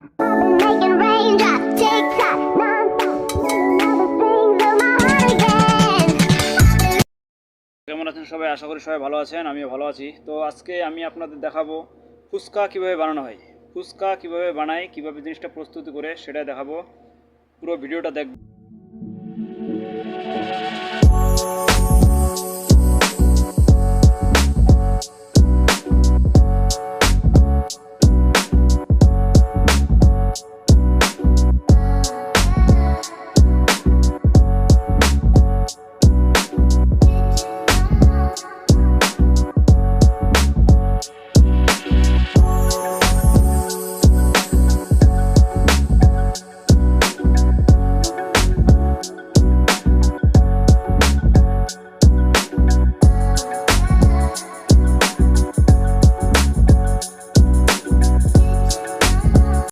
Making raindrops tick tock, non-stop. All the things of my heart again. কেমন আছেন সবাই? আশা করি সবাই ভালো আছেন, আমিও ভালো আছি। তো আজকে আমি আপনাদের দেখাবো ফুচকা কীভাবে বানানো হয়। ফুচকা কীভাবে বানাই, কীভাবে জিনিসটা প্রস্তুতি করে সেটা দেখাবো। পুরো ভিডিওটা দেখবেন।